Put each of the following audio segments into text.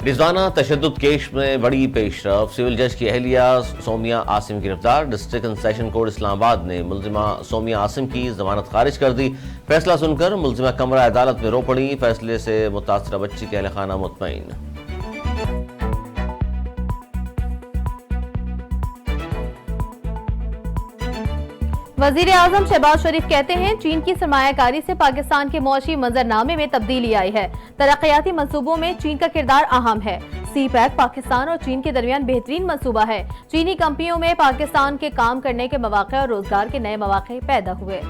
رضوانہ تشدد کیس میں بڑی پیش رفت، سول جج کی اہلیہ سومیہ عاصم گرفتار۔ ڈسٹرکٹ اینڈ سیشن کورٹ اسلام آباد نے ملزمہ سومیہ عاصم کی ضمانت خارج کر دی۔ فیصلہ سن کر ملزمہ کمرہ عدالت میں رو پڑی۔ فیصلے سے متاثرہ بچی کے اہل خانہ مطمئن۔ وزیر اعظم شہباز شریف کہتے ہیں چین کی سرمایہ کاری سے پاکستان کے معاشی منظرنامے میں تبدیلی آئی ہے۔ ترقیاتی منصوبوں میں چین کا کردار اہم ہے۔ سی پیک پاکستان اور چین کے درمیان بہترین منصوبہ ہے۔ چینی کمپنیوں میں پاکستان کے کام کرنے کے مواقع اور روزگار کے نئے مواقع پیدا ہوئے۔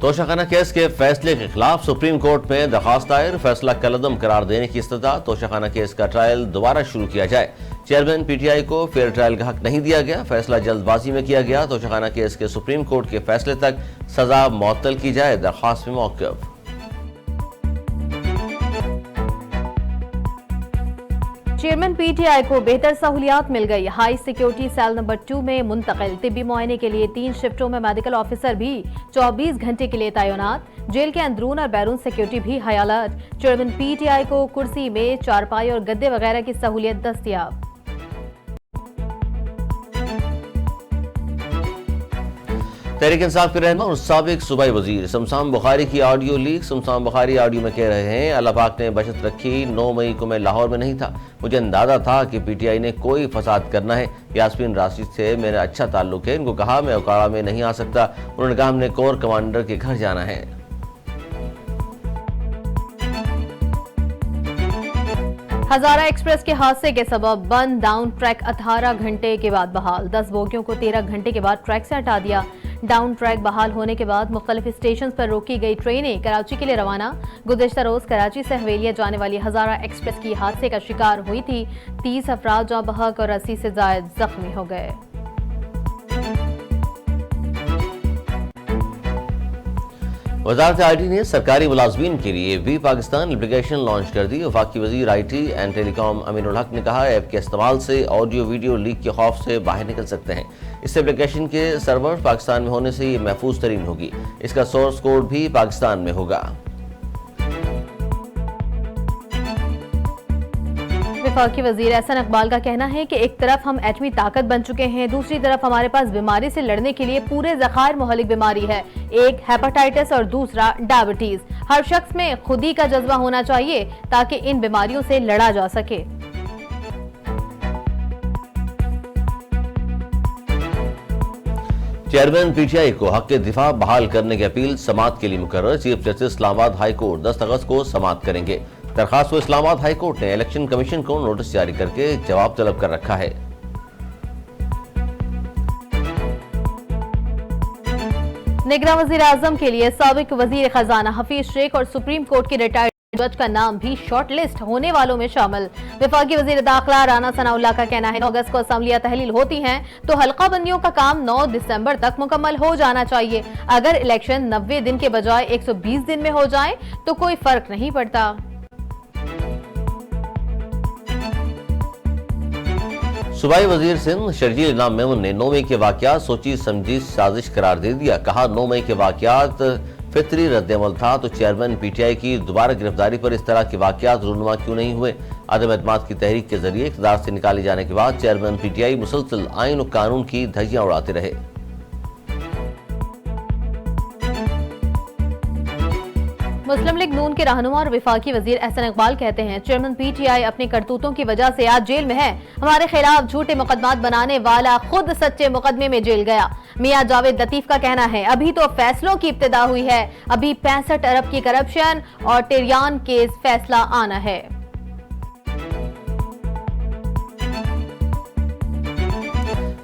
توشہ خانہ کیس کے فیصلے کے خلاف سپریم کورٹ میں درخواست دائر، فیصلہ کالعدم قرار دینے کی استدعا۔ توشہ خانہ کیس کا ٹرائل دوبارہ شروع کیا جائے۔ چیئرمین پی ٹی آئی کو فیئر ٹرائل کا حق نہیں دیا گیا، فیصلہ جلد بازی میں کیا گیا۔ توشہ خانہ کیس کے سپریم کورٹ کے فیصلے تک سزا معطل کی جائے، درخواست میں موقف۔ چیئرمین پی ٹی آئی کو بہتر سہولیات مل گئی، ہائی سیکیورٹی سیل نمبر 2 میں منتقل۔ طبی معائنے کے لیے 3 شفٹوں میں میڈیکل آفیسر بھی 24 گھنٹے کے لیے تعینات۔ جیل کے اندرون اور بیرون سیکیورٹی بھی high alert. Chairman P T I کو کرسی میں چارپائی اور گدے وغیرہ کی سہولیت دستیاب۔ تحریک انصاف کے رہنما اور سابق صوبائی وزیر شمشان بخاری کی آڈیو لیک۔ شمشان بخاری آڈیو میں کہہ رہے ہیں اللہ پاک نے بچت رکھی، 9 مئی کو میں لاہور میں نہیں تھا، مجھے اندازہ تھا کہ پی ٹی آئی نے کوئی فساد کرنا ہے۔ یاسمین راشد سے میرا اچھا تعلق ہے، ان کو کہا میں اوکاڑا میں نہیں آ سکتا، انہوں نے کہا ہم نے کور کمانڈر کے گھر جانا ہے۔ ہزارہ ایکسپریس کے حادثے کے سبب بند ڈاؤن ٹریک 18 گھنٹے کے بعد بحال۔ 10 بوگیوں کو 13 گھنٹے کے بعد ٹریک سے ہٹا دیا۔ ڈاؤن ٹریک بحال ہونے کے بعد مختلف اسٹیشنز پر روکی گئی ٹرینیں کراچی کے لیے روانہ۔ گزشتہ روز کراچی سے حویلیہ جانے والی ہزارہ ایکسپریس کی حادثے کا شکار ہوئی تھی۔ 30 افراد جاں بحق اور 80 سے زائد زخمی ہو گئے۔ وزارت آئی ٹی نے سرکاری ملازمین کے لیے وی پاکستان اپلیکیشن لانچ کر دی۔ وفاقی وزیر آئی ٹی اینڈ ٹیلی کام امین الحق نے کہا ایپ کے استعمال سے آڈیو ویڈیو لیک کے خوف سے باہر نکل سکتے ہیں۔ اس اپلیکیشن کے سرور پاکستان میں ہونے سے یہ محفوظ ترین ہوگی، اس کا سورس کوڈ بھی پاکستان میں ہوگا۔ وفاقی وزیر احسن اقبال کا کہنا ہے کہ ایک طرف ہم ایٹمی طاقت بن چکے ہیں، دوسری طرف ہمارے پاس بیماری سے لڑنے کے لیے پورے ذخائر مہلک بیماری ہے، ایک ہیپاٹائٹس اور دوسرا ڈائبٹیز۔ ہر شخص میں خودی کا جذبہ ہونا چاہیے تاکہ ان بیماریوں سے لڑا جا سکے۔ چیئرمین پی ٹی آئی کو حق دفاع بحال کرنے کی اپیل سماعت کے لیے مقرر۔ چیف جسٹس اسلام آباد ہائی کورٹ 10 اگست کو سماعت کریں گے۔ درخواست کو اسلام آباد ہائی کورٹ نے الیکشن کمیشن کو نوٹس جاری کر کے جواب طلب کر رکھا ہے۔ نگراں وزیر اعظم کے لیے سابق وزیر خزانہ حفیظ شیخ اور سپریم کورٹ کے ریٹائرڈ جج کا نام بھی شارٹ لسٹ ہونے والوں میں شامل۔ وفاقی وزیر داخلہ رانا ثناء اللہ کا کہنا ہے 9 اگست کو اسمبلیاں تحلیل ہوتی ہیں تو حلقہ بندیوں کا کام 9 دسمبر تک مکمل ہو جانا چاہیے۔ اگر الیکشن 90 دن کے بجائے 120 دن میں ہو جائیں تو کوئی فرق نہیں پڑتا۔ صوبائی وزیر سندھ شرجیل انعام میمن نے 9 مئی کے واقعات سوچی سمجھی سازش قرار دے دیا۔ کہا 9 مئی کے واقعات فطری رد عمل تھا تو چیئرمین پی ٹی آئی کی دوبارہ گرفتاری پر اس طرح کے واقعات رونما کیوں نہیں ہوئے؟ عدم اعتماد کی تحریک کے ذریعے اقتدار سے نکالے جانے کے بعد چیئرمین پی ٹی آئی مسلسل آئین و قانون کی دھجیاں اڑاتے رہے۔ مسلم لیگ نون کے رہنما اور وفاقی وزیر احسن اقبال کہتے ہیں چیئرمین پی ٹی آئی اپنی کرتوتوں کی وجہ سے آج جیل میں ہے۔ ہمارے خلاف جھوٹے مقدمات بنانے والا خود سچے مقدمے میں جیل گیا۔ میاں جاوید لطیف کا کہنا ہے ابھی تو فیصلوں کی ابتدا ہوئی ہے، ابھی 65 ارب کی کرپشن اور ٹیریان کیس فیصلہ آنا ہے۔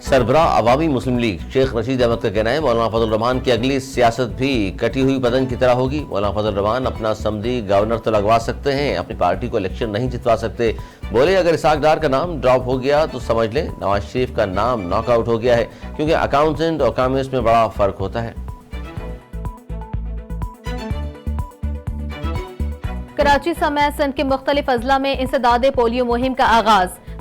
سربراہ عوامی مسلم لیگ شیخ رشید احمد کا کہنا ہے مولانا فضل الرحمان کی اگلی سیاست بھی کٹی ہوئی پتنگ کی طرح ہوگی۔ مولانا فضل الرحمان اپنا سمدھی گورنر تو لگوا سکتے ہیں، اپنی پارٹی کو الیکشن نہیں جتوا سکتے۔ بولے اگر اسحاق ڈار کا نام ڈراپ ہو گیا تو سمجھ لیں نواز شریف کا نام ناک آؤٹ ہو گیا ہے، کیونکہ اکاؤنٹنٹ اور کامسٹ میں بڑا فرق ہوتا ہے۔ کراچی سمیت سندھ کے مختلف اضلاع میں انسداد پولیو مہم کا آغاز۔